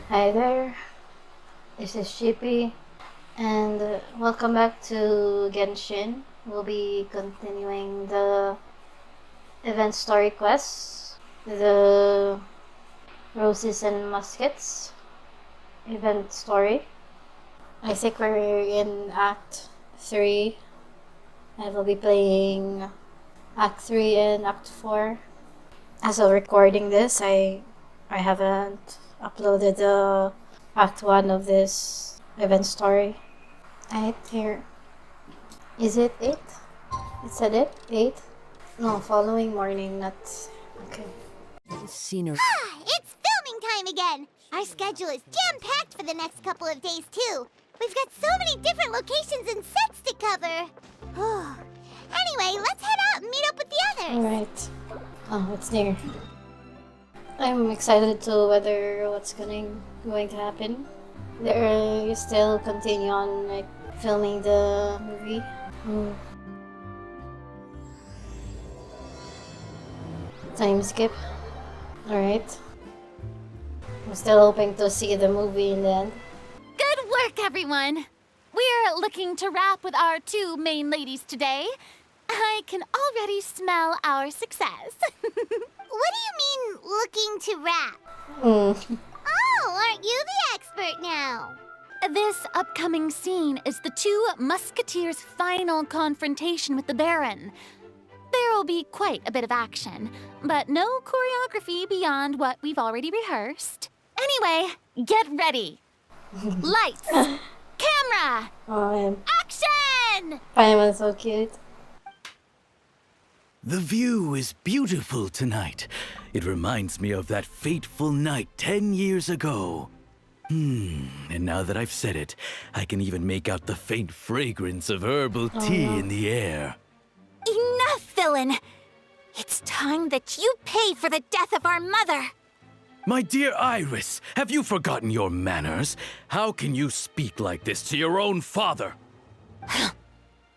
Hi there, this is Chippy, and welcome back to Genshin. We'll be continuing the event story quest, the Roses and Muskets event story. I think we're in Act 3, and we'll be playing Act 3 and Act 4. As of recording this, I haven't uploaded the Act 1 of this event story. Right here. Is it 8? It said it? 8? No, following morning, not... Okay. Scenery. It's filming time again! Our schedule is jam-packed for the next couple of days, too. We've got so many different locations and sets to cover. Anyway, let's head out and meet up with the others. Alright. Oh, it's near. I'm excited to whether what's going to happen. They're still continue on like filming the movie. Time skip. Alright. I'm still hoping to see the movie in the end. Good work, everyone! We're looking to wrap with our two main ladies today. I can already smell our success. What do you mean, looking to rap? Mm. Oh, aren't you the expert now? This upcoming scene is the two musketeers' final confrontation with the Baron. There will be quite a bit of action, but no choreography beyond what we've already rehearsed. Anyway, get ready. Lights, camera, Oh man. action! Paimon's so cute. The view is beautiful tonight. It reminds me of that fateful night 10 years ago. And now that I've said it, I can even make out the faint fragrance of herbal tea no. in the air. Enough, villain! It's time that you pay for the death of our mother! My dear Iris, have you forgotten your manners? How can you speak like this to your own father?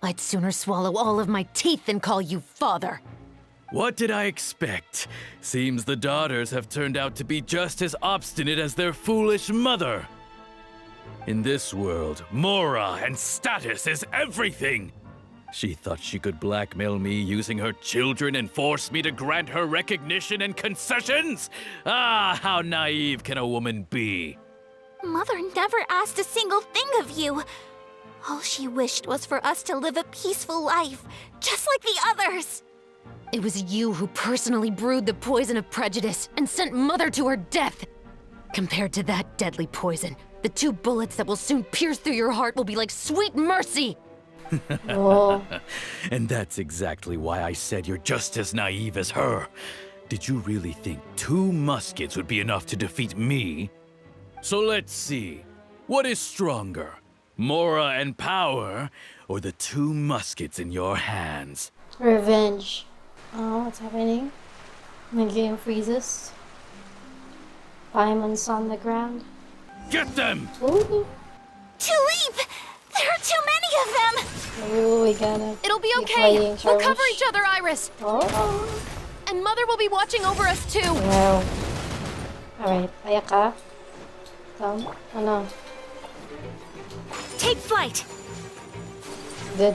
I'd sooner swallow all of my teeth than call you father. What did I expect? Seems the daughters have turned out to be just as obstinate as their foolish mother. In this world, Mora and status is everything. She thought she could blackmail me using her children and force me to grant her recognition and concessions? Ah, how naive can a woman be? Mother never asked a single thing of you. All she wished was for us to live a peaceful life, just like the others. It was you who personally brewed the poison of prejudice and sent Mother to her death. Compared to that deadly poison, the 2 bullets that will soon pierce through your heart will be like sweet mercy. Oh. And that's exactly why I said you're just as naive as her. Did you really think 2 muskets would be enough to defeat me? So let's see. What is stronger? Mora and power, or the 2 muskets in your hands? Revenge. Oh, what's happening? My game freezes. Paimon's on the ground. Get them! Ooh. Tulip! There are too many of them! Ooh, we gotta It'll be keep okay. playing We'll challenge. cover each other, Iris. Oh. And Mother will be watching over us too. Wow. Alright, ayak ka. Come. Oh no. Take flight! Good.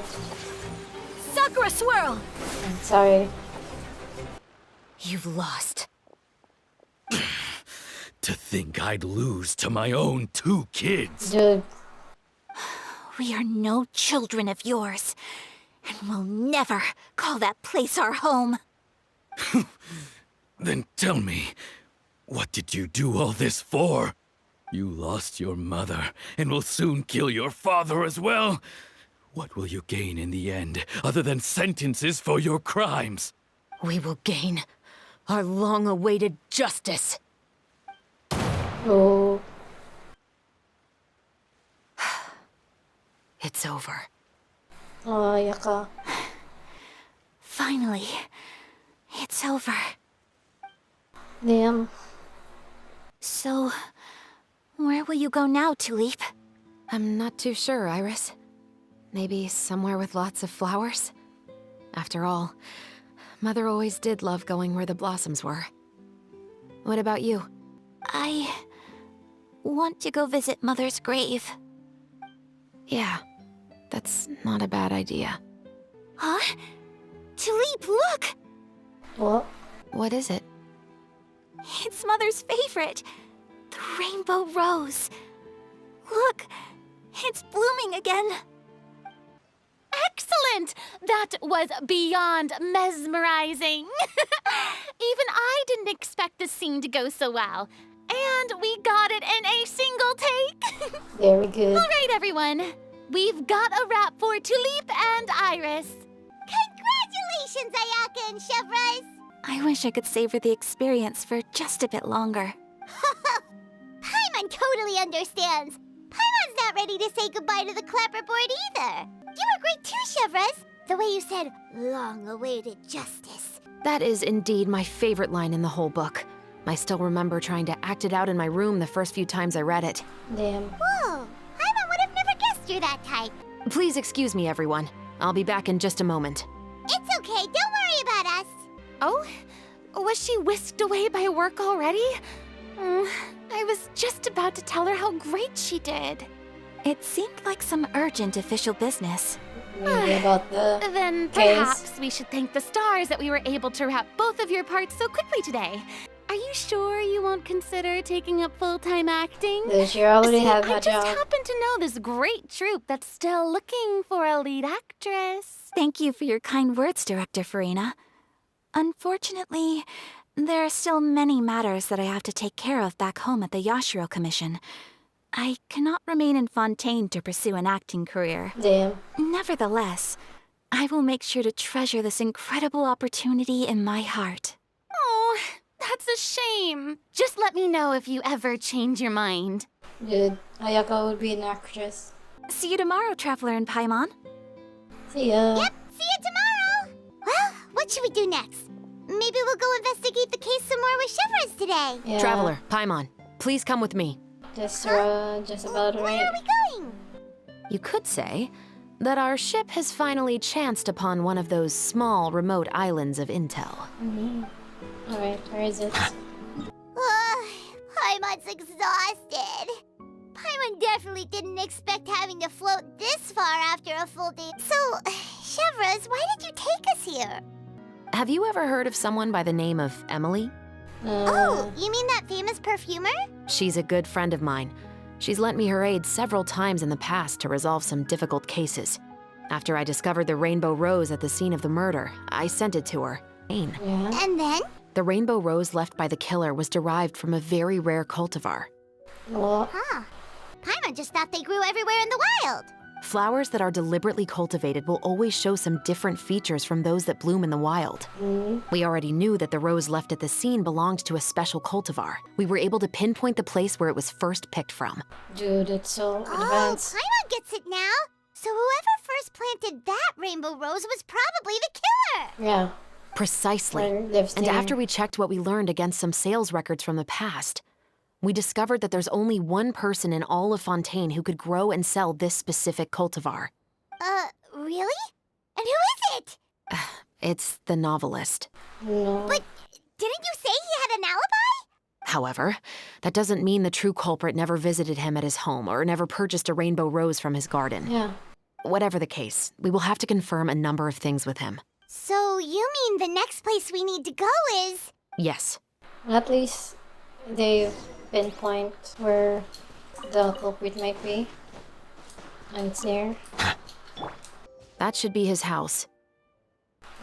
Sakura swirl! I'm sorry. You've lost. To think I'd lose to my own 2 kids. Dude. We are no children of yours, and we'll never call that place our home. Then tell me, what did you do all this for? You lost your mother, and will soon kill your father as well. What will you gain in the end, other than sentences for your crimes? We will gain our long-awaited justice. Oh. It's over. Oh, ayak ka. Finally, it's over. Damn. So, where will you go now, Tulip? I'm not too sure, Iris. Maybe somewhere with lots of flowers? After all, Mother always did love going where the blossoms were. What about you? want to go visit Mother's grave. Yeah, that's not a bad idea. Huh? Tulip, look! What? What is it? It's Mother's favorite. The rainbow rose. Look, it's blooming again. Excellent! That was beyond mesmerizing. Even I didn't expect the scene to go so well. And we got it in a single take. Very good. All right, everyone. We've got a wrap for Tulip and Iris. Congratulations, Ayaka and Chevres! I wish I could savor the experience for just a bit longer. Paimon totally understands. Paimon's not ready to say goodbye to the clapperboard either. You were great too, Chevres. The way you said, long-awaited justice. That is indeed my favorite line in the whole book. I still remember trying to act it out in my room the first few times I read it. Damn. Whoa, Paimon would have never guessed you're that type. Please excuse me, everyone. I'll be back in just a moment. It's okay, don't worry about us. Oh? Was she whisked away by work already? I was just about to tell her how great she did. It seemed like some urgent official business. Maybe about the Then case. perhaps we should thank the stars that we were able to wrap both of your parts so quickly today. Are you sure you won't consider taking up full-time acting? Does you already See, have I a just job? happen to know this great troupe that's still looking for a lead actress. Thank you for your kind words, Director Furina. Unfortunately, there are still many matters that I have to take care of back home at the Yashiro Commission. I cannot remain in Fontaine to pursue an acting career. Damn. Nevertheless, I will make sure to treasure this incredible opportunity in my heart. Oh, that's a shame. Just let me know if you ever change your mind. Good. Ayaka would be an actress. See you tomorrow, Traveler and Paimon. See ya. Yep, see you tomorrow. Well, what should we do next? Maybe we'll go investigate the case some more with Chevres today. Yeah. Traveler, Paimon, please come with me. Just about Where right. are we going? You could say that our ship has finally chanced upon one of those small, remote islands of intel. Alright, where is it? Paimon's exhausted. Paimon definitely didn't expect having to float this far after a full day. So, Chevres, why did you take us here? Have you ever heard of someone by the name of Emily? Oh, you mean that famous perfumer? She's a good friend of mine. She's lent me her aid several times in the past to resolve some difficult cases. After I discovered the rainbow rose at the scene of the murder, I sent it to her. Yeah. And then? The rainbow rose left by the killer was derived from a very rare cultivar. What? Huh. Paimon just thought they grew everywhere in the wild. Flowers that are deliberately cultivated will always show some different features from those that bloom in the wild. We already knew that the rose left at the scene belonged to a special cultivar. We were able to pinpoint the place where it was first picked from. Dude, it's so Oh, advanced. Paimon gets it now. So whoever first planted that rainbow rose was probably the killer. Yeah. Precisely. Where it lives And there. after we checked what we learned against some sales records from the past, we discovered that there's only one person in all of Fontaine who could grow and sell this specific cultivar. Really? And who is it? It's the novelist. No. But didn't you say he had an alibi? However, that doesn't mean the true culprit never visited him at his home or never purchased a rainbow rose from his garden. Yeah. Whatever the case, we will have to confirm a number of things with him. So you mean the next place we need to go is... Yes, At least they've pinpoint where the culprit might be. And it's near. that should be his house.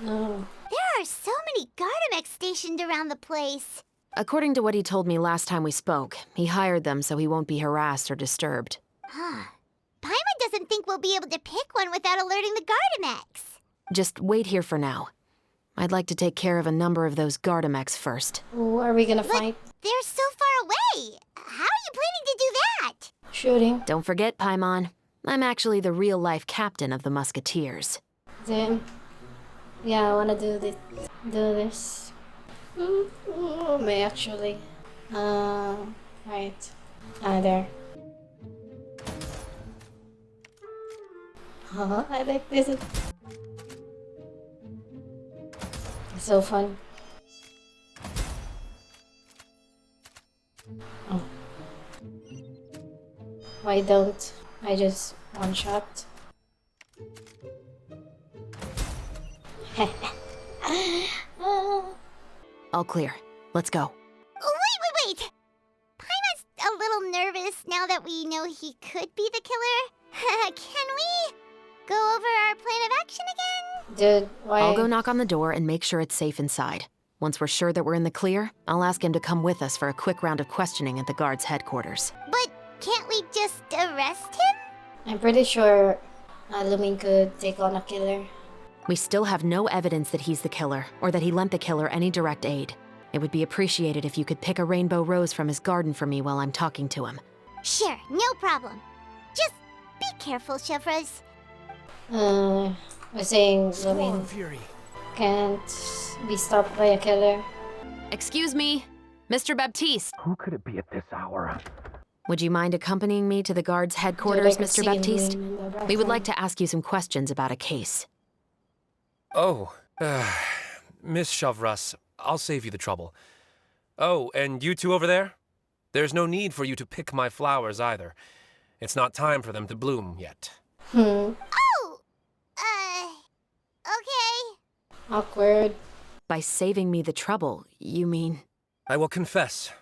No. There are so many Gardamex stationed around the place. According to what he told me last time we spoke, he hired them so he won't be harassed or disturbed. Huh. Paimon doesn't think we'll be able to pick one without alerting the Gardamex. Just wait here for now. I'd like to take care of a number of those Gardamex first. Who are we gonna But fight? they're so far away. How are you planning to do that? Shooting. Don't forget, Paimon, I'm actually the real-life captain of the Musketeers. Damn. Yeah, I wanna do this. May actually. Right. There. I like this. It's so fun. Oh. Why don't I just one-shot? All clear. Let's go. Wait! Paimon's a little nervous now that we know he could be the killer. Can we go over our plan of action again? Dude, why? I'll go knock on the door and make sure it's safe inside. Once we're sure that we're in the clear, I'll ask him to come with us for a quick round of questioning at the guard's headquarters. But can't we just arrest him? I'm pretty sure Lumine could take on a killer. We still have no evidence that he's the killer, or that he lent the killer any direct aid. It would be appreciated if you could pick a rainbow rose from his garden for me while I'm talking to him. Sure, no problem. Just be careful, Chevrolet. We're saying Lumine can't be stopped by a killer. Excuse me, Mr. Baptiste. Who could it be at this hour? Would you mind accompanying me to the guard's headquarters, Mr. Baptiste? We would like to ask you some questions about a case. Oh, Miss Chavras, I'll save you the trouble. Oh, and you two over there? There's no need for you to pick my flowers either. It's not time for them to bloom yet. Oh! Okay. Awkward. By saving me the trouble, you mean... I will confess,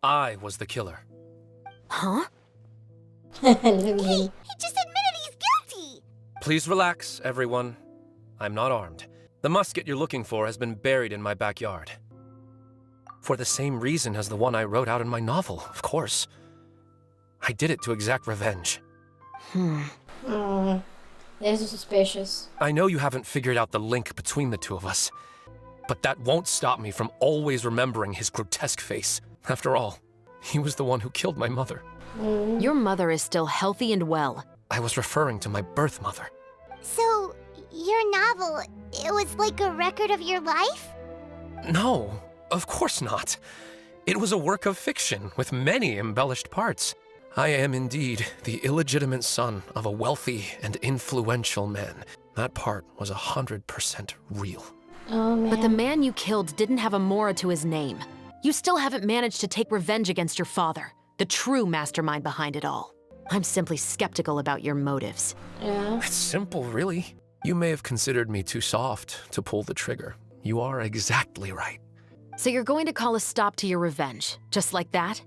I was the killer. Huh? Lumine. He just admitted he's guilty! Please relax, everyone. I'm not armed. The musket you're looking for has been buried in my backyard. For the same reason as the one I wrote out in my novel, of course. I did it to exact revenge. This is suspicious. I know you haven't figured out the link between the two of us, but that won't stop me from always remembering his grotesque face. After all, he was the one who killed my mother. Your mother is still healthy and well. I was referring to my birth mother. So, your novel, it was like a record of your life? No, of course not. It was a work of fiction with many embellished parts. I am indeed the illegitimate son of a wealthy and influential man. That part was 100% real. Oh man. But the man you killed didn't have a Mora to his name. You still haven't managed to take revenge against your father, the true mastermind behind it all. I'm simply skeptical about your motives. Yeah. It's simple, really. You may have considered me too soft to pull the trigger. You are exactly right. So you're going to call a stop to your revenge, just like that?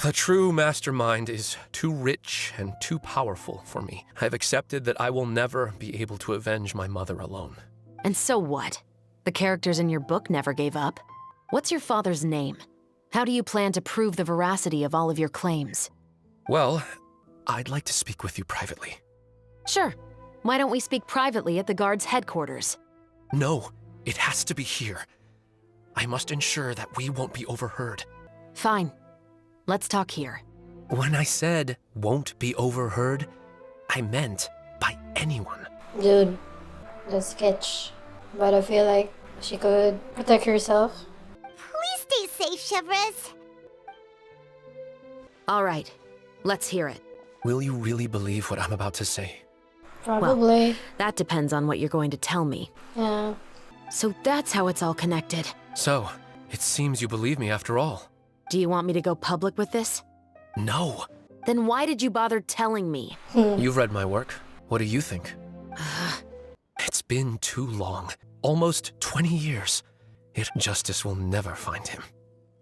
The true mastermind is too rich and too powerful for me. I've accepted that I will never be able to avenge my mother alone. And so what? The characters in your book never gave up. What's your father's name? How do you plan to prove the veracity of all of your claims? Well, I'd like to speak with you privately. Sure. Why don't we speak privately at the guard's headquarters? No, it has to be here. I must ensure that we won't be overheard. Fine. Let's talk here. When I said won't be overheard, I meant by anyone. Dude, that's sketch. But I feel like she could protect herself. Please stay safe, Chevrolet. All right. Let's hear it. Will you really believe what I'm about to say? Probably. That depends on what you're going to tell me. Yeah. So that's how it's all connected. So, it seems you believe me after all. Do you want me to go public with this? No. Then why did you bother telling me? You've read my work. What do you think? It's been too long. Almost 20 years. Yet justice will never find him.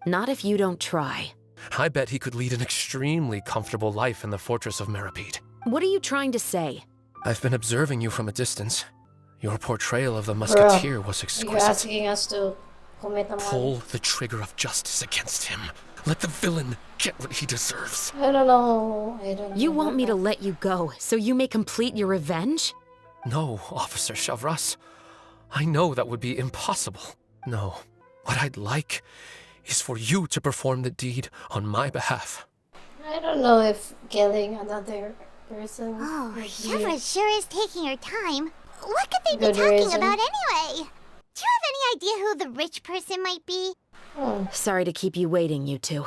Not if you don't try. I bet he could lead an extremely comfortable life in the fortress of Meripede. What are you trying to say? I've been observing you from a distance. Your portrayal of the musketeer was You're exquisite. asking us to commit a Pull the trigger of justice against him. Let the villain get what he deserves. I don't know. I don't know. You want me to let you go so you may complete your revenge? No, Officer Chavras. I know that would be impossible. No, what I'd like is for you to perform the deed on my behalf. I don't know if killing another person. Oh, would be- Chevrolet sure is taking her time. What could they be Good talking reason. about anyway? Do you have any idea who the rich person might be? Sorry to keep you waiting, you two.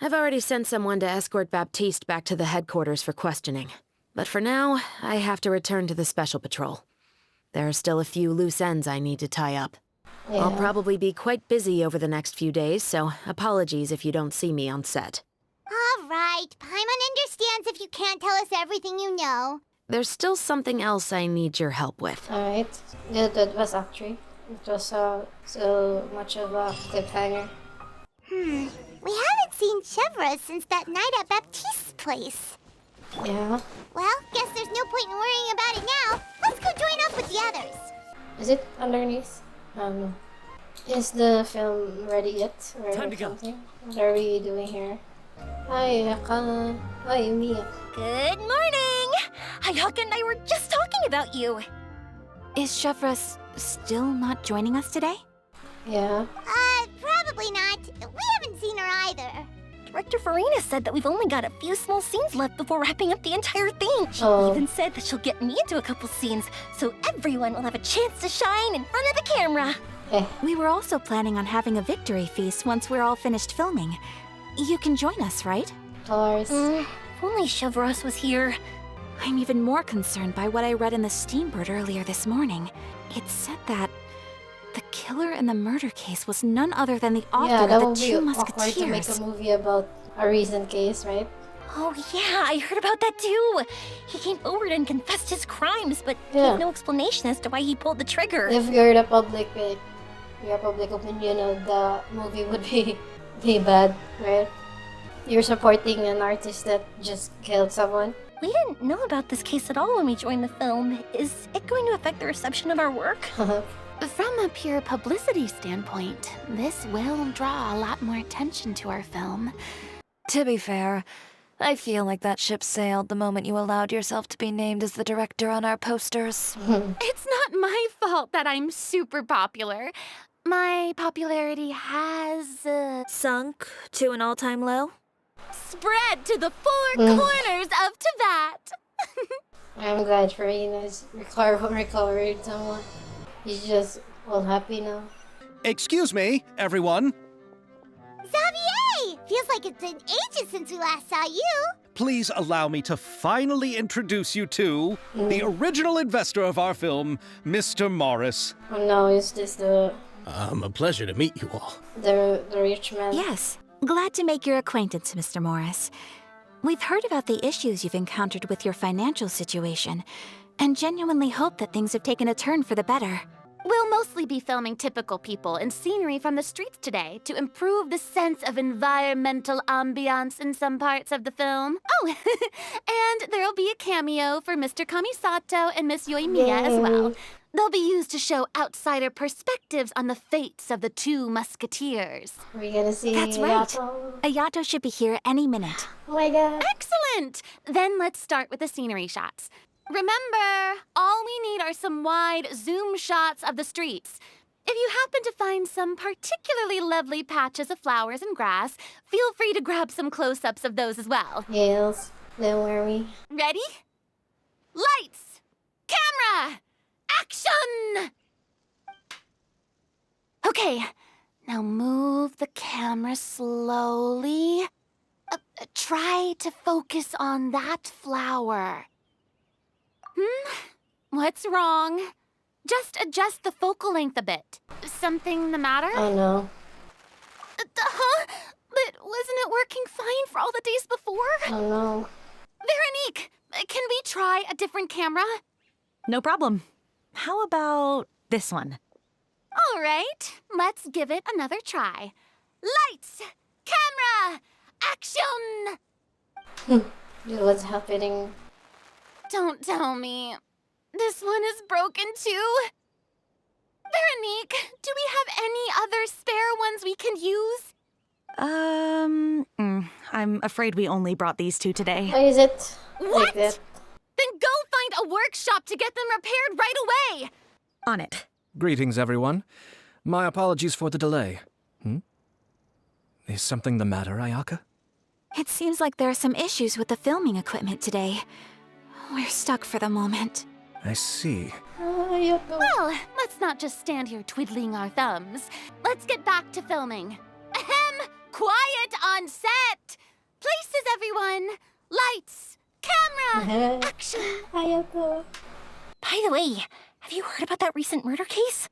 I've already sent someone to escort Baptiste back to the headquarters for questioning. But for now, I have to return to the special patrol. There are still a few loose ends I need to tie up. Yeah. I'll probably be quite busy over the next few days, so apologies if you don't see me on set. All right. Paimon understands if you can't tell us everything you know. There's still something else I need your help with. Alright. That was actually. It was so much of a cliffhanger. We haven't seen Chevra since that night at Baptiste's place. Yeah. Well, guess there's no point in worrying about it now. Let's go join up with the others. Is it underneath? Is the film ready yet? Or Time to go. something? What are we doing here? Hi, Akana. Hi, Yoimiya. Good morning! Hayaka and I were just talking about you. Is Chevra still not joining us today? Yeah. Probably not. We haven't seen her either. Director Furina said that we've only got a few small scenes left before wrapping up the entire thing. She Oh. even said that she'll get me into a couple scenes, so everyone will have a chance to shine in front of the camera. Eh. We were also planning on having a victory feast once we're all finished filming. You can join us, right? Colors. If only Chevros was here. I'm even more concerned by what I read in the Steambird earlier this morning. It said that the killer in the murder case was none other than the author Yeah, that of the would be Two awkward to make Musketeers. a movie about a recent case, right? Oh yeah, I heard about that too. He came forward and confessed his crimes, but Yeah. gave no explanation as to why he pulled the trigger. If you're the public, your public opinion of the movie would be bad, right? You're supporting an artist that just killed someone. We didn't know about this case at all when we joined the film. Is it going to affect the reception of our work? From a pure publicity standpoint, this will draw a lot more attention to our film. To be fair, I feel like that ship sailed the moment you allowed yourself to be named as the director on our posters. It's not my fault that I'm super popular. My popularity has Sunk to an all-time low? spread to the four corners of Tibet. I'm glad Farina's recovered somewhat. He's just all happy now. Excuse me, everyone. Xavier! Feels like it's been ages since we last saw you. Please allow me to finally introduce you to the original investor of our film, Mr. Morris. Oh no, is this the A pleasure to meet you all. rich man? Yes, glad to make your acquaintance, Mr. Morris. We've heard about the issues you've encountered with your financial situation, and genuinely hope that things have taken a turn for the better. We'll mostly be filming typical people and scenery from the streets today to improve the sense of environmental ambiance in some parts of the film. Oh, and there'll be a cameo for Mr. Kamisato and Miss Yoimiya as well. They'll be used to show outsider perspectives on the fates of the Two Musketeers. Are we gonna see That's right. Yato? Ayato should be here any minute. Oh my god. Excellent! Then let's start with the scenery shots. Remember, all we need are some wide zoom shots of the streets. If you happen to find some particularly lovely patches of flowers and grass, feel free to grab some close-ups of those as well. Yes. Don't worry. Ready? Lights! Camera! Action! Okay, now move the camera slowly. Try to focus on that flower. What's wrong? Just adjust the focal length a bit. Something the matter? Oh no. Huh? But wasn't it working fine for all the days before? Oh no. Veronique, can we try a different camera? No problem. How about this one? All right, let's give it another try. Lights! Camera! Action! What's happening? Don't tell me. This one is broken too. Veronique, do we have any other spare ones we can use? I'm afraid we only brought these two today. Why is it like What? that? Then go find a workshop to get them repaired right away. On it. Greetings, everyone. My apologies for the delay. Is something the matter, Ayaka? It seems like there are some issues with the filming equipment today. We're stuck for the moment. I see. Yato. Well, let's not just stand here twiddling our thumbs. Let's get back to filming. Ahem! Quiet on set! Places, everyone! Lights! Camera! Action! Yato. By the way, have you heard about that recent murder case?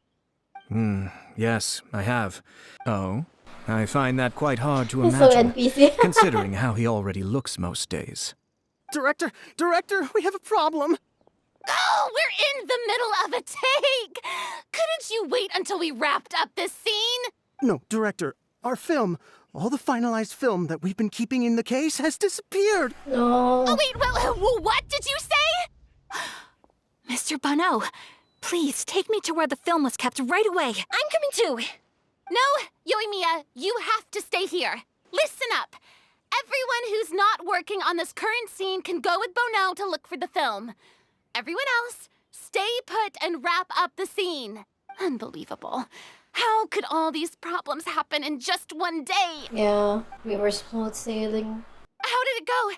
Yes, I have. Oh? I find that quite hard to He's so imagine, NPC. considering how he already looks most days. Director, we have a problem. Oh, we're in the middle of a take! Couldn't you wait until we wrapped up this scene? No, Director, our film, all the finalized film that we've been keeping in the case has disappeared. No. Oh, wait, what did you say? Mr. Bono, please take me to where the film was kept right away. I'm coming too. No, yoimiya, you have to stay here. Listen up. Everyone who's not working on this current scene can go with Bono to look for the film. Everyone else, stay put and wrap up the scene. Unbelievable. How could all these problems happen in just one day? Yeah, we were smooth sailing. How did it go?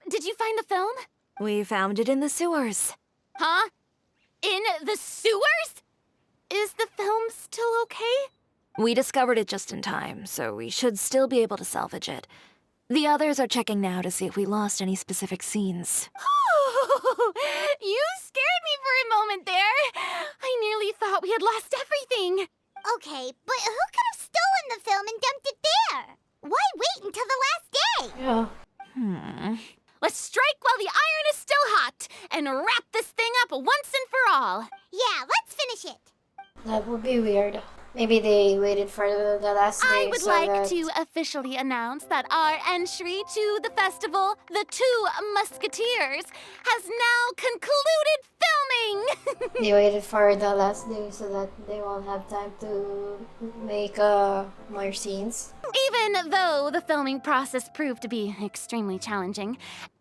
Did you find the film? We found it in the sewers. Huh? In the sewers? Is the film still okay? We discovered it just in time, so we should still be able to salvage it. The others are checking now to see if we lost any specific scenes. You scared me for a moment there. I nearly thought we had lost everything. Okay, but who could have stolen the film and dumped it there? Why wait until the last day? Yeah. Let's strike while the iron is still hot and wrap this thing up once and for all. Yeah, let's finish it. That would be weird. Maybe they waited for the last day. I would so like that... to officially announce that our entry to the festival, The Two Musketeers, has now concluded filming. They waited for the last day so that they won't have time to make more scenes. Even though the filming process proved to be extremely challenging,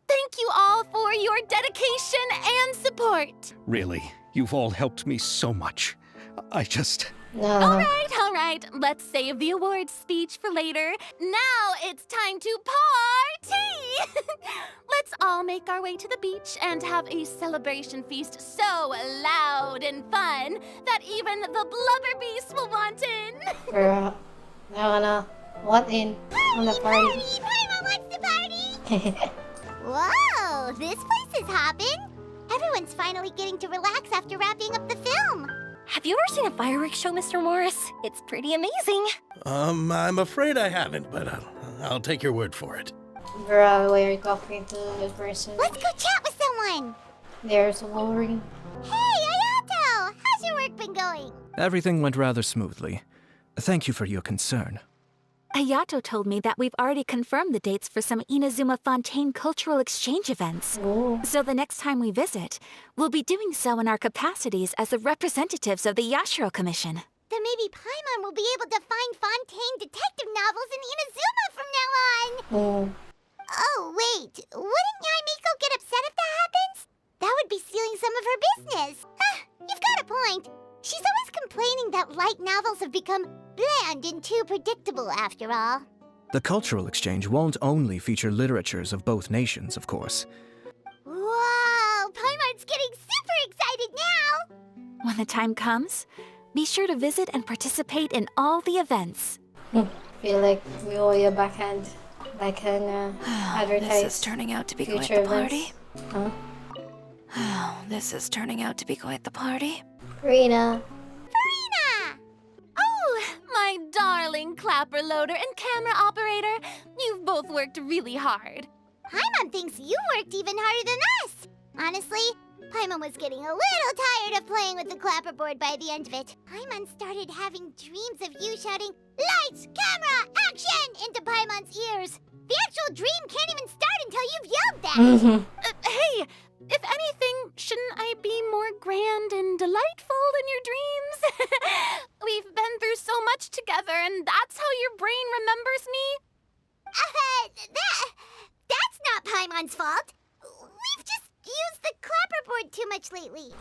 thank you all for your dedication and support. Really, you've all helped me so much. I just... All right. Let's save the awards speech for later. Now it's time to party! Let's all make our way to the beach and have a celebration feast so loud and fun that even the blubber beast will want in. Girl, I want in on the party. Paimon wants to party! Whoa, this place is hopping. Everyone's finally getting to relax after wrapping up the film. Have you ever seen a fireworks show, Mr. Morris? It's pretty amazing. I'm afraid I haven't, but I'll take your word for it. Girl, we're talking to the person. Let's go chat with someone. There's Wolverine. Hey, Ayato! How's your work been going? Everything went rather smoothly. Thank you for your concern. Ayato told me that we've already confirmed the dates for some Inazuma Fontaine cultural exchange events. Ooh. So the next time we visit, we'll be doing so in our capacities as the representatives of the Yashiro Commission. Then maybe Paimon will be able to find Fontaine detective novels in Inazuma from now on. Oh. Oh, wait. Wouldn't Yaimiko get upset if that happens? That would be stealing some of her business. You've got a point. She's always complaining that light novels have become bland and too predictable after all. The cultural exchange won't only feature literatures of both nations, of course. Whoa! Paimon's getting super excited now! When the time comes, be sure to visit and participate in all the events. Feel like we owe you a backhand. Advertise. This is turning out to be quite future the party. Huh? This is turning out to be quite the party. Furina. Furina! Oh, my darling clapper loader and camera operator. You've both worked really hard. Paimon thinks you worked even harder than us. Honestly, Paimon was getting a little tired of playing with the clapperboard by the end of it. Paimon started having dreams of you shouting, "Lights, camera, action!" into Paimon's ears. The actual dream can't even start until you've yelled that. Hey, if anything, shouldn't I be more grand and delightful in your dreams? We've been through so much together, and that's how your brain remembers me? That's not Paimon's fault. We've just used the clapperboard too much lately.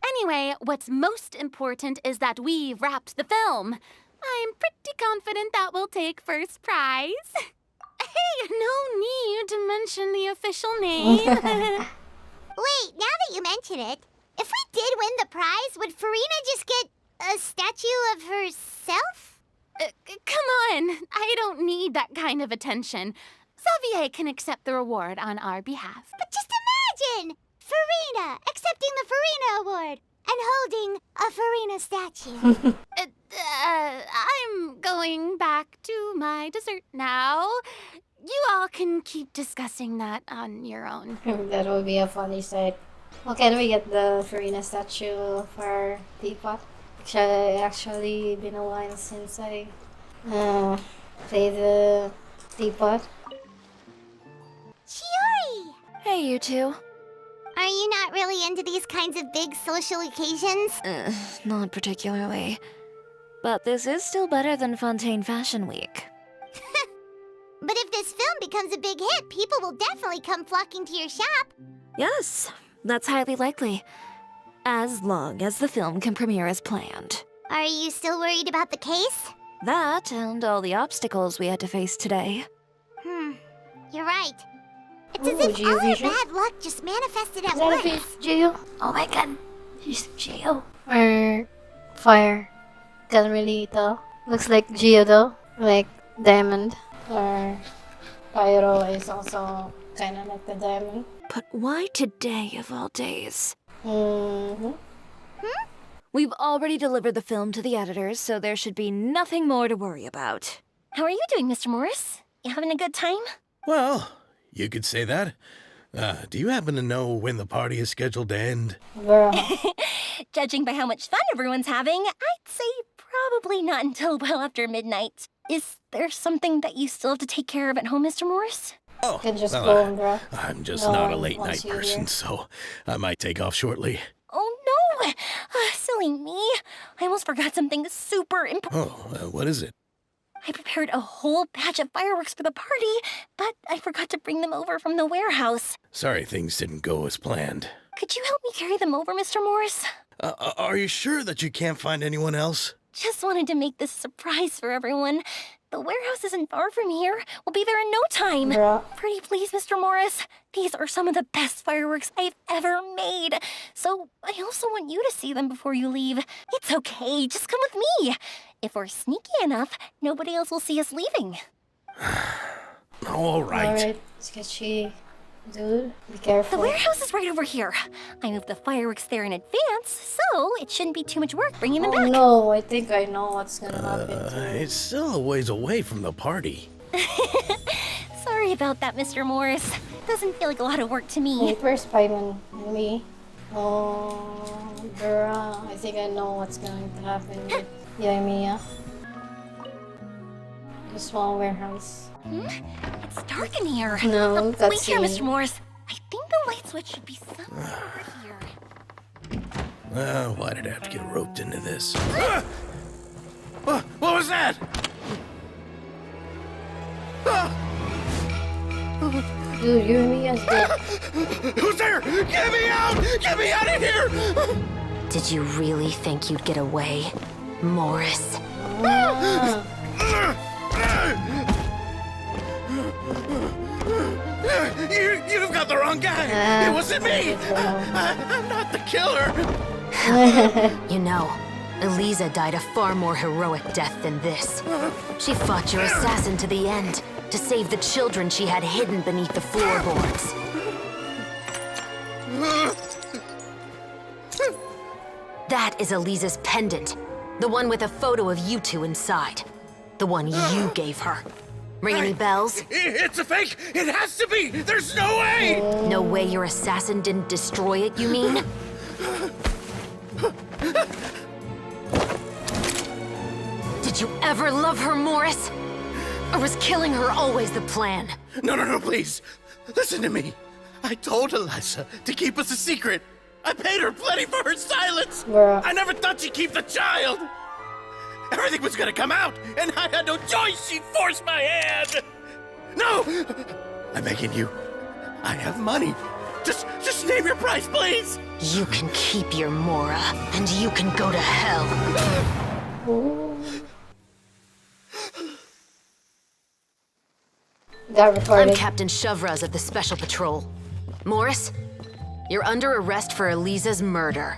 Anyway, what's most important is that we've wrapped the film. I'm pretty confident that we'll take first prize. Hey, no need to mention the official name. Wait, now that you mention it, if we did win the prize, would Furina just get a statue of herself? Come on, I don't need that kind of attention. Xavier can accept the reward on our behalf. But just imagine! Furina accepting the Furina Award and holding a Furina statue. I'm going back to my dessert now. You all can keep discussing that on your own. That would be a funny sight. Well, can we get the Furina statue for our teapot? Actually been a while since I played the teapot. Chiori! Hey, you two. Are you not really into these kinds of big social occasions? Not particularly. But this is still better than Fontaine Fashion Week. But if this film becomes a big hit, people will definitely come flocking to your shop. Yes, that's highly likely. As long as the film can premiere as planned. Are you still worried about the case? That and all the obstacles we had to face today. You're right. It's Ooh, as if Geo all our Vision. bad luck just manifested at Is that a once. fish, Geo? Oh my god. She's Geo. Or fire. Can't really tell. Looks like Geo though. Like diamond. Or pyro is also kind of like the diamond. But why today of all days? Mm-hmm. We've already delivered the film to the editors, so there should be nothing more to worry about. How are you doing, Mr. Morris? You having a good time? Well, you could say that. Do you happen to know when the party is scheduled to end? Girl. Judging by how much fun everyone's having, I'd say probably not until well after midnight. Is there something that you still have to take care of at home, Mr. Morris? Oh, Can just well, go on, bro. I'm just No not a one late wants night you person, here. so I might take off shortly. Oh no! Silly me. I almost forgot something super important. Oh, what is it? I prepared a whole batch of fireworks for the party, but I forgot to bring them over from the warehouse. Sorry things didn't go as planned. Could you help me carry them over, Mr. Morris? Are you sure that you can't find anyone else? Just wanted to make this surprise for everyone. The warehouse isn't far from here. We'll be there in no time. Bruh. Pretty please, Mr. Morris. These are some of the best fireworks I've ever made. So I also want you to see them before you leave. It's okay. Just come with me. If we're sneaky enough, nobody else will see us leaving. All right. Alright, sketchy dude. Be The careful. warehouse is right over here. I moved the fireworks there in advance, so it shouldn't be too much work bringing them Oh back. no, I think I know what's gonna happen to me. It's still a ways away from the party. Sorry about that, Mr. Morris. Doesn't feel like a lot of work to me. Wait, where's Paimon and me? Oh, bruh. I think I know what's going to happen with yoimiya. The small warehouse. It's dark in here. No, Wait that's here, me. Mr. Morris. I think the light switch should be somewhere over here. Why did I have to get roped into this? What was that? Dude, yoimiya's dead. Who's there? Get me out! Get me out of here! Did you really think you'd get away, Morris? Ah, You've got the wrong guy. It wasn't me. I'm not the killer. You know, Eliza died a far more heroic death than this. She fought your assassin to the end, to save the children she had hidden beneath the floorboards. That is Eliza's pendant. The one with a photo of you two inside. The one you gave her. Ring any bells? It's a fake. It has to be. There's no way. No way your assassin didn't destroy it, you mean? Did you ever love her, Morris? Or was killing her always the plan? No, please. Listen to me. I told Eliza to keep us a secret. I paid her plenty for her silence. Bruh. I never thought she'd keep the child. Everything was gonna come out, and I had no choice. She forced my hand. No! I'm begging you. I have money. Just name your price, please. You can keep your Mora, and you can go to hell. Got I'm recorded. Captain Shovraz of the Special Patrol. Morris, you're under arrest for Eliza's murder.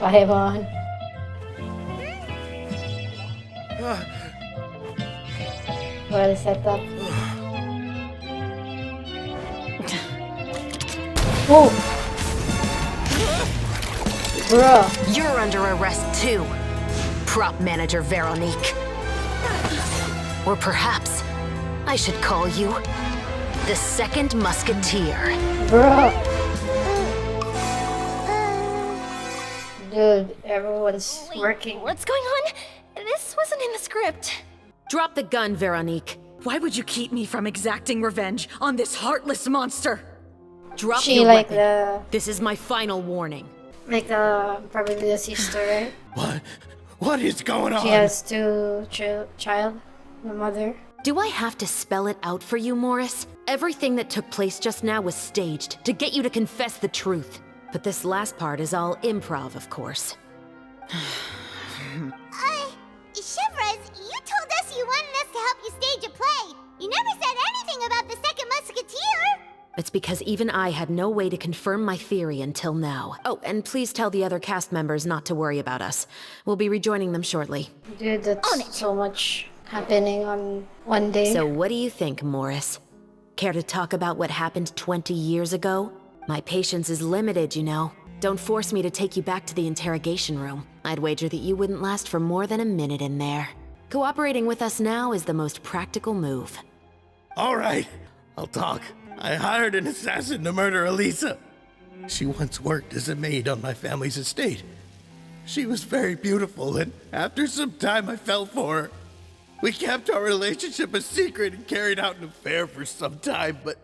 Paimon. Well set up. Oh! Bruh. You're under arrest too, prop manager Veronique. Or perhaps I should call you the second musketeer. Bruh. Dude, everyone's Wait, working. what's going on? This wasn't in the script. Drop the gun, Veronique. Why would you keep me from exacting revenge on this heartless monster? Drop She your like weapon. This is my final warning. probably the sister, right? What is going on? She has two child, the mother. Do I have to spell it out for you, Morris? Everything that took place just now was staged to get you to confess the truth. But this last part is all improv, of course. Shivers, you told us you wanted us to help you stage a play. You never said anything about the second musketeer. It's because even I had no way to confirm my theory until now. Oh, and please tell the other cast members not to worry about us. We'll be rejoining them shortly. Dude, that's so much happening on one day. So what do you think, Morris? Care to talk about what happened 20 years ago? My patience is limited, you know. Don't force me to take you back to the interrogation room. I'd wager that you wouldn't last for more than a minute in there. Cooperating with us now is the most practical move. All right, I'll talk. I hired an assassin to murder Elisa. She once worked as a maid on my family's estate. She was very beautiful, and after some time I fell for her. We kept our relationship a secret and carried out an affair for some time, but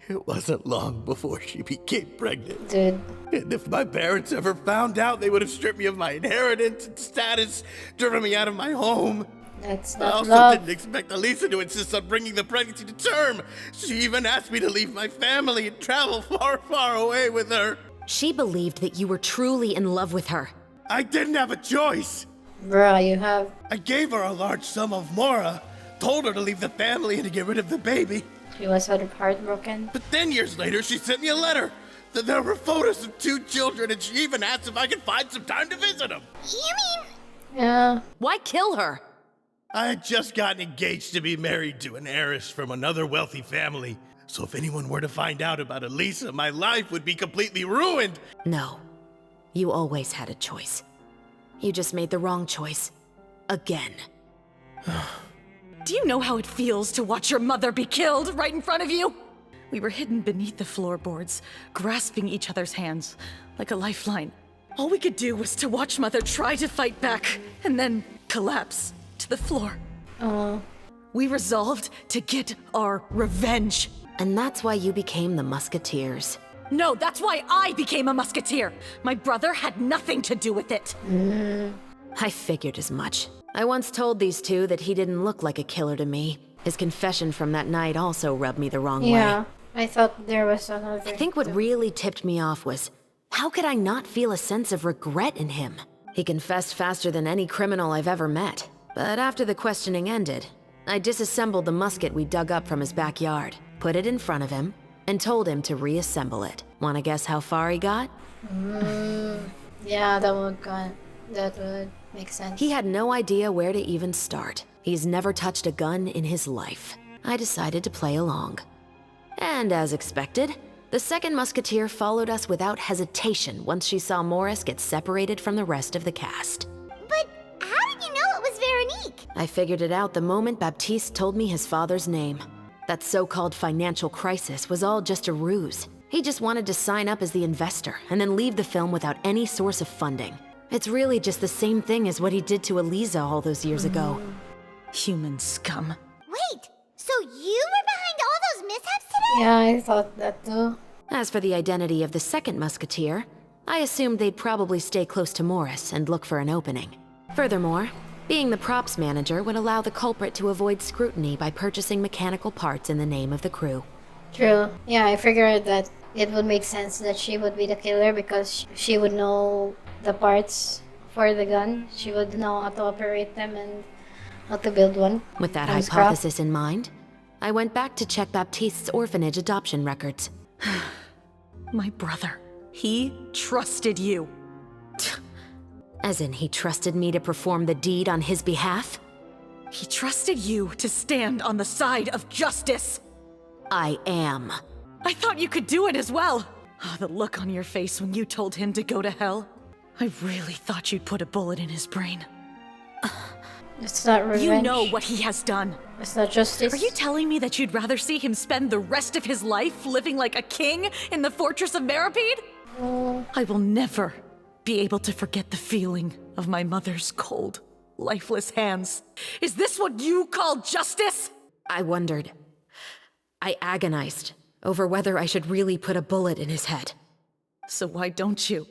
it wasn't long before she became pregnant. Dude. And if my parents ever found out, they would have stripped me of my inheritance and status, driven me out of my home. That's I not also love. didn't expect Elisa to insist on bringing the pregnancy to term. She even asked me to leave my family and travel far, far away with her. She believed that you were truly in love with her. I didn't have a choice. Bruh, you have. I gave her a large sum of mora, told her to leave the family and to get rid of the baby. She was sort of heartbroken. But then years later, she sent me a letter. There were photos of 2 children, and she even asked if I could find some time to visit them. You mean... Yeah. Why kill her? I had just gotten engaged to be married to an heiress from another wealthy family. So if anyone were to find out about Elisa, my life would be completely ruined. No. You always had a choice. You just made the wrong choice. Again. Do you know how it feels to watch your mother be killed right in front of you? We were hidden beneath the floorboards, grasping each other's hands like a lifeline. All we could do was to watch Mother try to fight back and then collapse to the floor. We resolved to get our revenge. And that's why you became the Musketeers. No, that's why I became a musketeer. My brother had nothing to do with it. I figured as much. I once told these two that he didn't look like a killer to me. His confession from that night also rubbed me the wrong Yeah. way. I thought there was another. I think what really tipped me off was, how could I not feel a sense of regret in him? He confessed faster than any criminal I've ever met. But after the questioning ended, I disassembled the musket we dug up from his backyard, put it in front of him, and told him to reassemble it. Wanna guess how far he got? Yeah, that would make sense. He had no idea where to even start. He's never touched a gun in his life. I decided to play along. And as expected, the second musketeer followed us without hesitation once she saw Morris get separated from the rest of the cast. But how did you know it was Veronique? I figured it out the moment Baptiste told me his father's name. That so-called financial crisis was all just a ruse. He just wanted to sign up as the investor and then leave the film without any source of funding. It's really just the same thing as what he did to Eliza all those years ago. Human scum. Wait, so you were behind all those mishaps today? Yeah, I thought that too. As for the identity of the second musketeer, I assumed they'd probably stay close to Morris and look for an opening. Furthermore, being the props manager would allow the culprit to avoid scrutiny by purchasing mechanical parts in the name of the crew. True. Yeah, I figured that it would make sense that she would be the killer because she would know the parts for the gun. She would know how to operate them and how to build one. With that from scrap. hypothesis in mind, I went back to check Baptiste's orphanage adoption records. My brother. He trusted you. As in, he trusted me to perform the deed on his behalf? He trusted you to stand on the side of justice. I am. I thought you could do it as well. Oh, the look on your face when you told him to go to hell. I really thought you'd put a bullet in his brain. It's not revenge. You know what he has done. It's not justice. Are you telling me that you'd rather see him spend the rest of his life living like a king in the fortress of Meripede? I will never be able to forget the feeling of my mother's cold, lifeless hands. Is this what you call justice? I wondered. I agonized over whether I should really put a bullet in his head. So why don't you?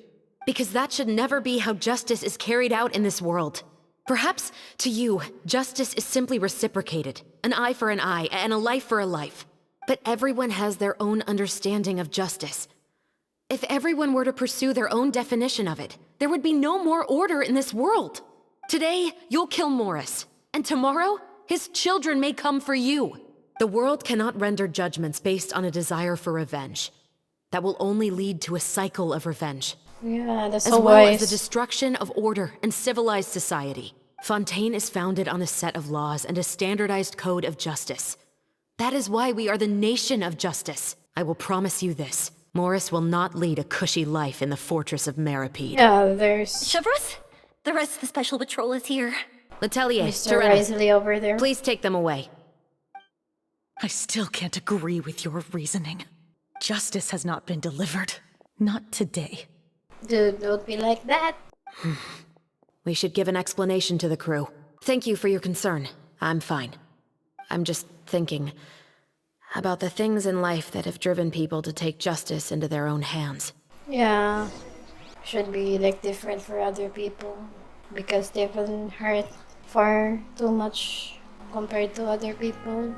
Because that should never be how justice is carried out in this world. Perhaps, to you, justice is simply reciprocated. An eye for an eye, and a life for a life. But everyone has their own understanding of justice. If everyone were to pursue their own definition of it, there would be no more order in this world. Today, you'll kill Morris. And tomorrow, his children may come for you. The world cannot render judgments based on a desire for revenge. That will only lead to a cycle of revenge. Yeah, that's as so well wise. as the destruction of order and civilized society. Fontaine is founded on a set of laws and a standardized code of justice. That is why we are the nation of justice. I will promise you this. Morris will not lead a cushy life in the fortress of Meripede. Yeah, there's Chevros? The rest of the special patrol is here. Letelier, Mr. Toretta, Risley over there. please take them away. I still can't agree with your reasoning. Justice has not been delivered. Not today. Dude, don't be like that. We should give an explanation to the crew. Thank you for your concern. I'm fine. I'm just thinking about the things in life that have driven people to take justice into their own hands. Yeah, should be like different for other people because they've been hurt far too much compared to other people.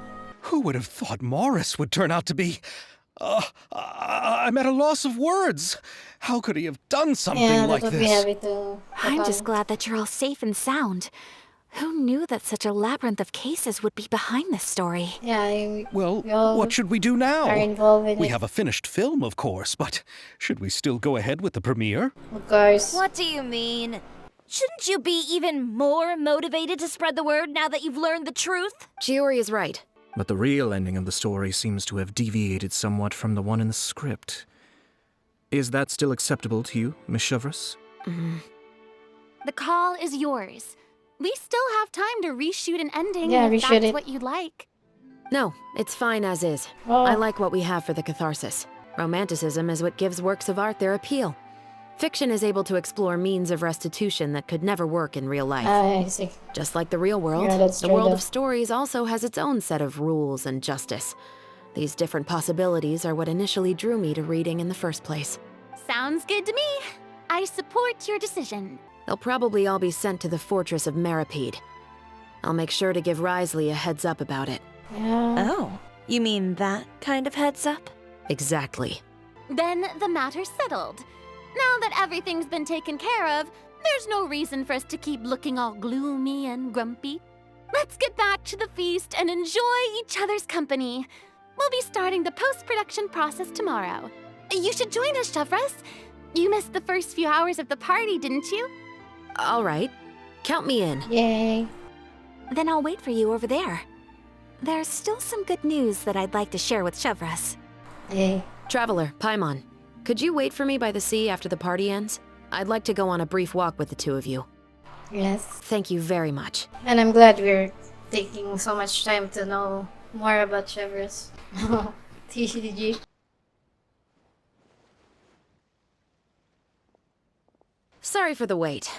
Who would have thought Morris would turn out to be... I'm at a loss of words. How could he have done something like that would this? be heavy to I'm just glad that you're all safe and sound. Who knew that such a labyrinth of cases would be behind this story? Yeah, Well, we all what should we do now? are involved in We it. have a finished film, of course, but should we still go ahead with the premiere? Of course. What do you mean? Shouldn't you be even more motivated to spread the word now that you've learned the truth? Chiori is right. But the real ending of the story seems to have deviated somewhat from the one in the script. Is that still acceptable to you, Miss Chevros? The call is yours. We still have time to reshoot an ending Yeah, if reshoot that's it. what you'd like. No, it's fine as is. Oh. I like what we have for the catharsis. Romanticism is what gives works of art their appeal. Fiction is able to explore means of restitution that could never work in real life. I see. Just like the real world, Yeah, that's the true, world though. of stories also has its own set of rules and justice. These different possibilities are what initially drew me to reading in the first place. Sounds good to me. I support your decision. They'll probably all be sent to the fortress of Meripede. I'll make sure to give Risley a heads up about it. Yeah. Oh, you mean that kind of heads up? Exactly. Then the matter's settled. Now that everything's been taken care of, there's no reason for us to keep looking all gloomy and grumpy. Let's get back to the feast and enjoy each other's company. We'll be starting the post-production process tomorrow. You should join us, Chevros. You missed the first few hours of the party, didn't you? All right. Count me in. Yay. Then I'll wait for you over there. There's still some good news that I'd like to share with Chevros. Yay. Traveler, Paimon, could you wait for me by the sea after the party ends? I'd like to go on a brief walk with the two of you. Yes. Thank you very much. And I'm glad we're taking so much time to know more about Chevros. TCG. Sorry for the wait.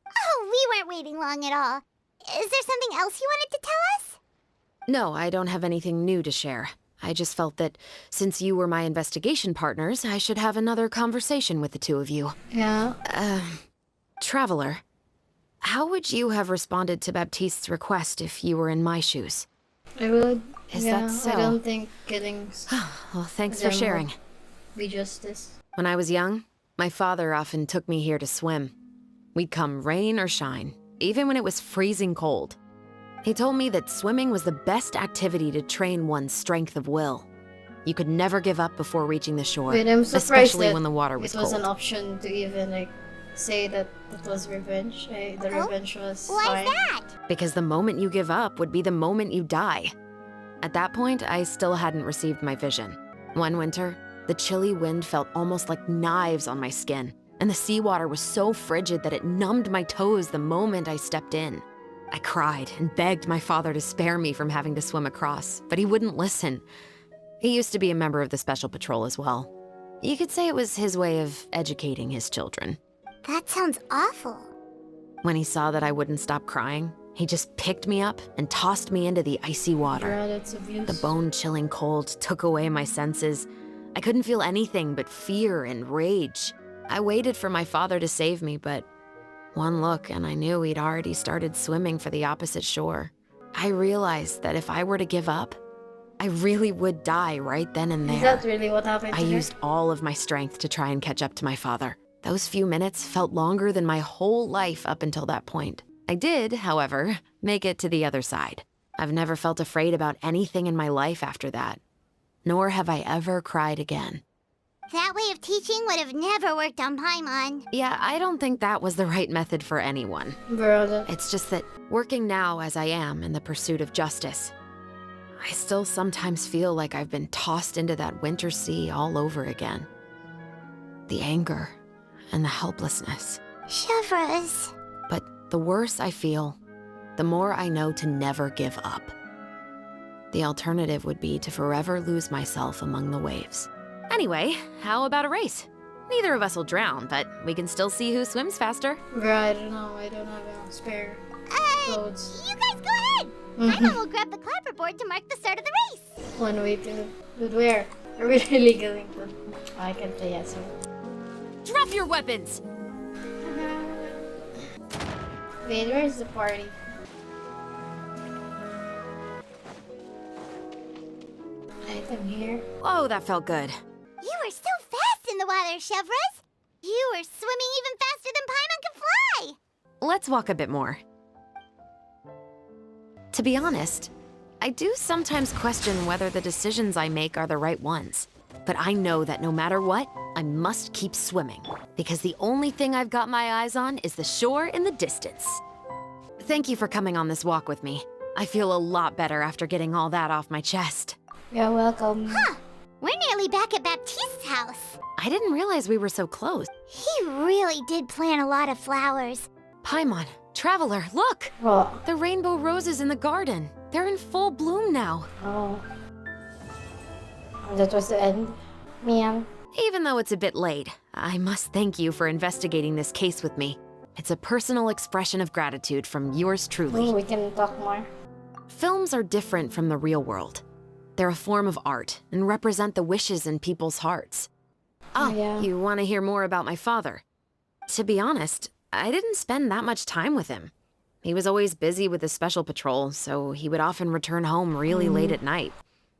Oh, we weren't waiting long at all. Is there something else you wanted to tell us? No, I don't have anything new to share. I just felt that since you were my investigation partners, I should have another conversation with the two of you. Yeah. Traveler, how would you have responded to Baptiste's request if you were in my shoes? I would. Is yeah, that so? I don't think killing Well, thanks for them sharing. would be justice. When I was young, my father often took me here to swim. We'd come rain or shine, even when it was freezing cold. He told me that swimming was the best activity to train one's strength of will. You could never give up before reaching the shore, Wait, I'm surprised especially that when the water was it was cold. an option to even like say that it was revenge. The revenge was Why's fine. that? Because the moment you give up would be the moment you die. At that point, I still hadn't received my vision. One winter, The chilly wind felt almost like knives on my skin, and the seawater was so frigid that it numbed my toes the moment I stepped in. I cried and begged my father to spare me from having to swim across, but he wouldn't listen. He used to be a member of the Special Patrol as well. You could say it was his way of educating his children. That sounds awful. When he saw that I wouldn't stop crying, he just picked me up and tossed me into the icy water. Bro, that's abuse. The bone-chilling cold took away my senses. I couldn't feel anything but fear and rage. I waited for my father to save me, but one look and I knew he'd already started swimming for the opposite shore. I realized that if I were to give up, I really would die right then and there. Is that really what happened I to her? used all of my strength to try and catch up to my father. Those few minutes felt longer than my whole life up until that point. I did, however, make it to the other side. I've never felt afraid about anything in my life after that. Nor have I ever cried again. That way of teaching would have never worked on Paimon. Yeah, I don't think that was the right method for anyone. Bro, It's just that working now as I am in the pursuit of justice, I still sometimes feel like I've been tossed into that winter sea all over again. The anger and the helplessness. Chevres. But the worse I feel, the more I know to never give up. The alternative would be to forever lose myself among the waves. Anyway, how about a race? Neither of us will drown, but we can still see who swims faster. bro, I don't know. I don't have a spare clothes. You guys go ahead. Paimon will grab the clapperboard to mark the start of the race. One way to... But where? Are we really going to... Oh, I can play as well. Drop your weapons! Wait, where's the party? Item here. Oh, that felt good. You were so fast in the water, Chevres. You were swimming even faster than Paimon can fly. Let's walk a bit more. To be honest, I do sometimes question whether the decisions I make are the right ones. But I know that no matter what, I must keep swimming. Because the only thing I've got my eyes on is the shore in the distance. Thank you for coming on this walk with me. I feel a lot better after getting all that off my chest. You're welcome. Huh. We're nearly back at Baptiste's house. I didn't realize we were so close. He really did plant a lot of flowers. Paimon, Traveler, look! What? The rainbow roses in the garden. They're in full bloom now. Oh. That was the end. Man. Even though it's a bit late, I must thank you for investigating this case with me. It's a personal expression of gratitude from yours truly. Ooh, we can talk more. Films are different from the real world. They're a form of art and represent the wishes in people's hearts. Oh, yeah. You want to hear more about my father? To be honest, I didn't spend that much time with him. He was always busy with his special patrol, so he would often return home really late at night.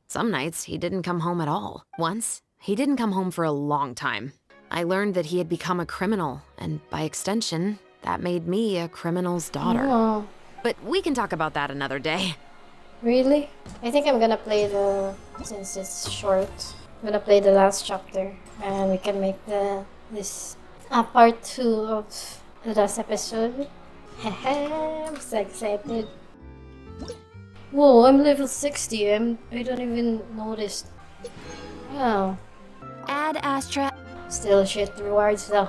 Some nights, he didn't come home at all. Once, he didn't come home for a long time. I learned that he had become a criminal, and by extension, that made me a criminal's daughter. Oh. But we can talk about that another day. Really? I think I'm gonna play since it's short, I'm gonna play the last chapter, and we can make this part 2 of the last episode. I'm so excited. Whoa, I'm level 60. I don't even notice. Oh. Add Astra. Still shit rewards though.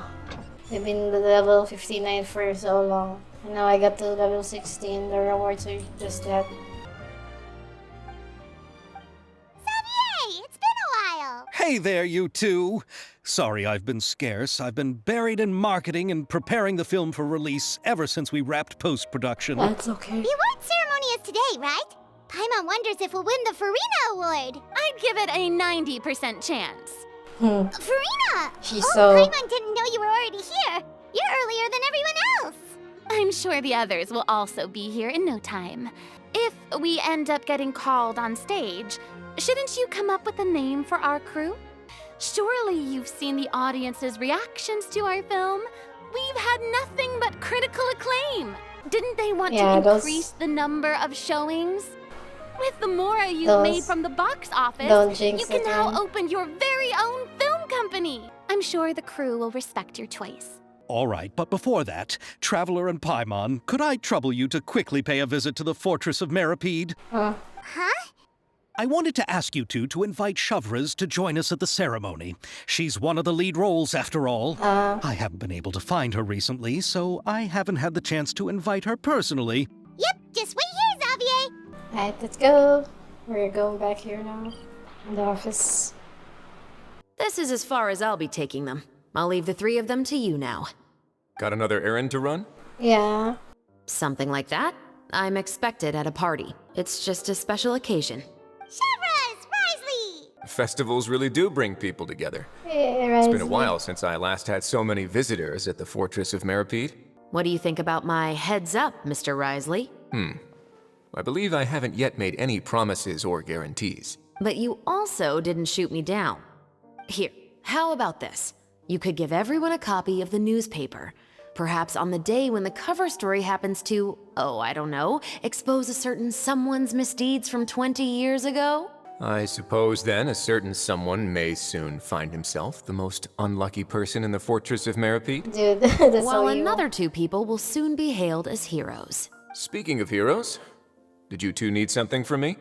I've been level 59 for so long. And now I got to level 16. The rewards are just that. Xavier, it's been a while. Hey there, you two! Sorry I've been scarce. I've been buried in marketing and preparing the film for release ever since we wrapped post-production. That's okay. You weren't ceremonious today, right? Paimon wonders if we'll win the Furina Award. I'd give it a 90% chance. Furina! She's Paimon didn't know you were already here. You're earlier than everyone else. I'm sure the others will also be here in no time. If we end up getting called on stage, shouldn't you come up with a name for our crew? Surely you've seen the audience's reactions to our film. We've had nothing but critical acclaim. Didn't they want to increase the number of showings? With the more you've made from the box office, you can now open your very own film company. I'm sure the crew will respect your choice. All right, but before that, Traveler and Paimon, could I trouble you to quickly pay a visit to the Fortress of Meripede? Huh? I wanted to ask you two to invite Shavraz to join us at the ceremony. She's one of the lead roles, after all. I haven't been able to find her recently, so I haven't had the chance to invite her personally. Yep, just wait here, Xavier. Alright, let's go. We're going back here now. In the office. This is as far as I'll be taking them. I'll leave the three of them to you now. Got another errand to run? Yeah. Something like that. I'm expected at a party. It's just a special occasion. Shavraz! Risley! Festivals really do bring people together. Hey, It's been a while since I last had so many visitors at the Fortress of Meripede. What do you think about my heads up, Mr. Risley? I believe I haven't yet made any promises or guarantees. But you also didn't shoot me down. Here, how about this? You could give everyone a copy of the newspaper. Perhaps on the day when the cover story happens to, oh, I don't know, expose a certain someone's misdeeds from 20 years ago? I suppose then a certain someone may soon find himself the most unlucky person in the Fortress of Meripede. Dude, that's While so evil. another two people will soon be hailed as heroes. Speaking of heroes, did you two need something from me?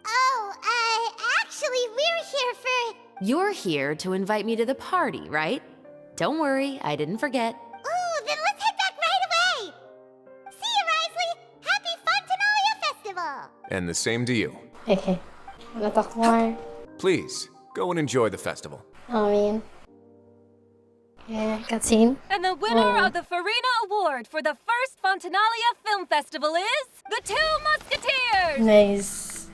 Oh, actually, we're here for... You're here to invite me to the party, right? Don't worry, I didn't forget. Ooh, then let's head back right away! See you, Risley! Happy Fontanalia Festival! And the same to you. Okay. Wanna talk more? Please, go and enjoy the festival. I mean... Yeah, cutscene. And the winner of the Furina Award for the first Fontanalia Film Festival is the Two Musketeers! Nice.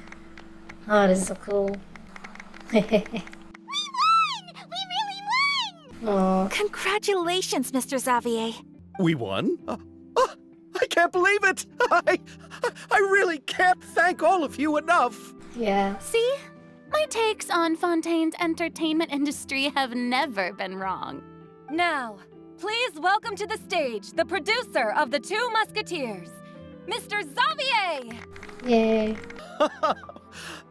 Oh, this is so cool. We won! We really won! Oh. Congratulations, Mr. Xavier. We won? I can't believe it! I really can't thank all of you enough! Yeah. See? My takes on Fontaine's entertainment industry have never been wrong. Now, please welcome to the stage the producer of the Two Musketeers, Mr. Xavier! Yay.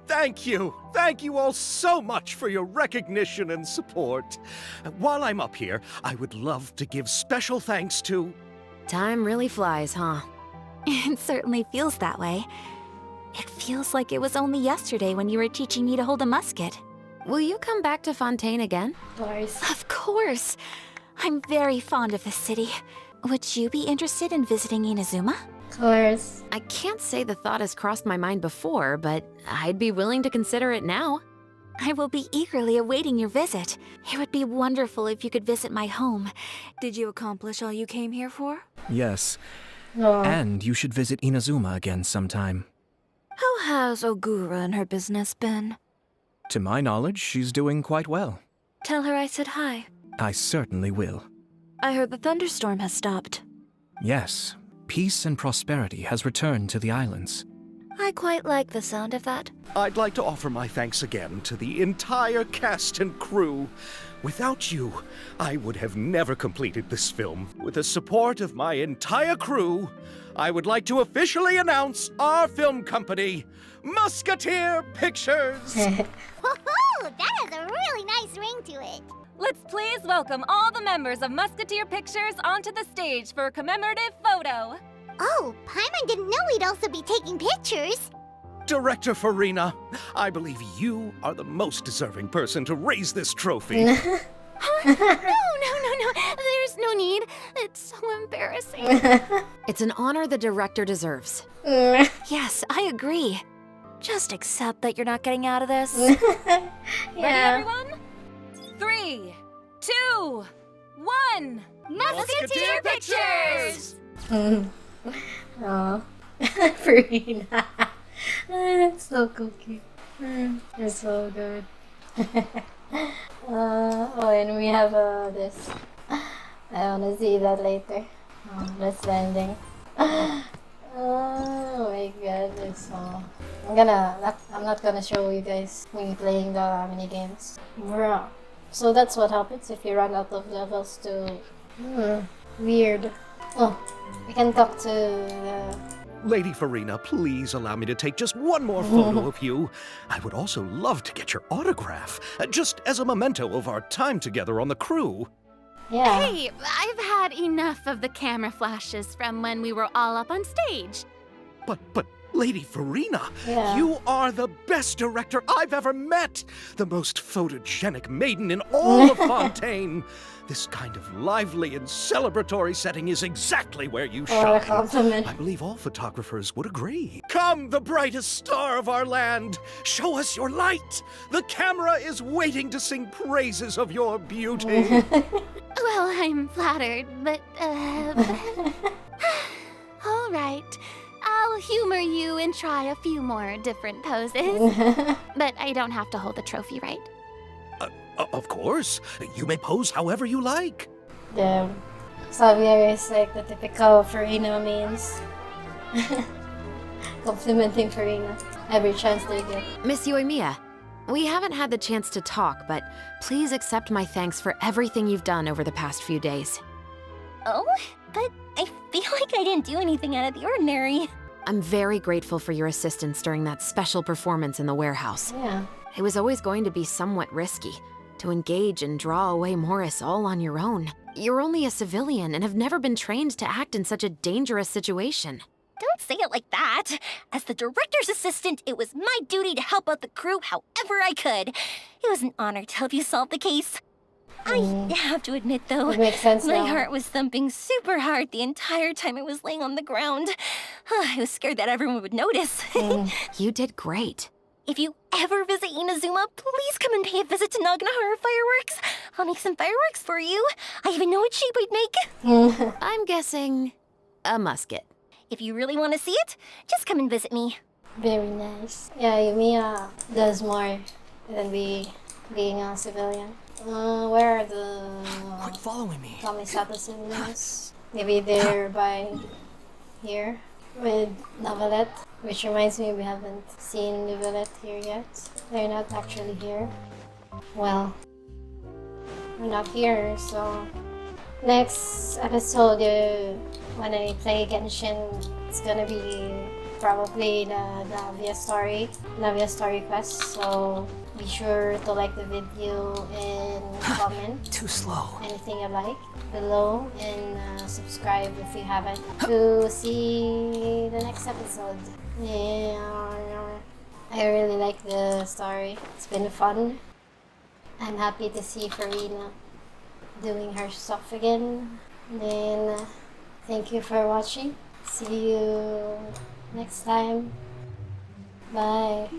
Thank you. Thank you all so much for your recognition and support. While I'm up here, I would love to give special thanks to... Time really flies, huh? It certainly feels that way. It feels like it was only yesterday when you were teaching me to hold a musket. Will you come back to Fontaine again? Of course. Of course. I'm very fond of this city. Would you be interested in visiting Inazuma? Of course. I can't say the thought has crossed my mind before, but I'd be willing to consider it now. I will be eagerly awaiting your visit. It would be wonderful if you could visit my home. Did you accomplish all you came here for? Yes. Oh. And you should visit Inazuma again sometime. How has Ogura and her business been? To my knowledge, she's doing quite well. Tell her I said hi. I certainly will. I heard the thunderstorm has stopped. Yes, peace and prosperity has returned to the islands. I quite like the sound of that. I'd like to offer my thanks again to the entire cast and crew. Without you, I would have never completed this film. With the support of my entire crew, I would like to officially announce our film company, Musketeer Pictures! Woohoo! That has a really nice ring to it. Let's please welcome all the members of Musketeer Pictures onto the stage for a commemorative photo. Oh, Paimon didn't know we'd also be taking pictures. Director Furina, I believe you are the most deserving person to raise this trophy. No. There's no need. It's so embarrassing. It's an honor the director deserves. Yes, I agree. Just accept that you're not getting out of this. Ready, everyone? 3, 2, 1. Musketeer Pictures! Oh. Furina. That's so cookie. You're so good. Oh, and we have this. I wanna see that later. This landing. Oh my god, it's I'm not gonna show you guys me playing the mini games. Bruh. So that's what happens if you run out of levels to weird. Oh, we can talk to the Lady Furina, please allow me to take just one more photo of you. I would also love to get your autograph, just as a memento of our time together on the crew. yeah. Hey, I've had enough of the camera flashes from when we were all up on stage. But Lady Furina, Yeah. you are the best director I've ever met! The most photogenic maiden in all of Fontaine! This kind of lively and celebratory setting is exactly where you What a shine. compliment. I believe all photographers would agree. Come, the brightest star of our land! Show us your light! The camera is waiting to sing praises of your beauty! Well, I'm flattered, but, all right. I'll humor you and try a few more different poses. But I don't have to hold the trophy, right? Of course. You may pose however you like. Damn. Xavier is like the typical Furina means. Complimenting Furina every chance they get. Miss Yoimiya, we haven't had the chance to talk, but please accept my thanks for everything you've done over the past few days. Oh, but I feel like I didn't do anything out of the ordinary. I'm very grateful for your assistance during that special performance in the warehouse. Yeah. It was always going to be somewhat risky, to engage and draw away Morris all on your own. You're only a civilian and have never been trained to act in such a dangerous situation. Don't say it like that. As the director's assistant, it was my duty to help out the crew however I could. It was an honor to help you solve the case. I have to admit, though, It makes sense my now. heart was thumping super hard the entire time I was laying on the ground. I was scared that everyone would notice. You did great. If you ever visit Inazuma, please come and pay a visit to Naganohara Fireworks. I'll make some fireworks for you. I even know what shape I'd make. I'm guessing a musket. If you really want to see it, just come and visit me. Very nice. Yeah, Yoimiya does more than being a civilian. Where are the Quit following me. Kamisato siblings? Maybe they're by here with Neuvillette, which reminds me we haven't seen Neuvillette here yet. They're not actually here. Well, we're not here, so next episode, when I play Genshin, it's gonna be probably the Navia story quest. So be sure to like the video and comment. Too slow. Anything you like below, and subscribe if you haven't to see the next episode. Yeah, I really like the story. It's been fun. I'm happy to see Furina doing her stuff again. Then thank you for watching. See you next time. Bye.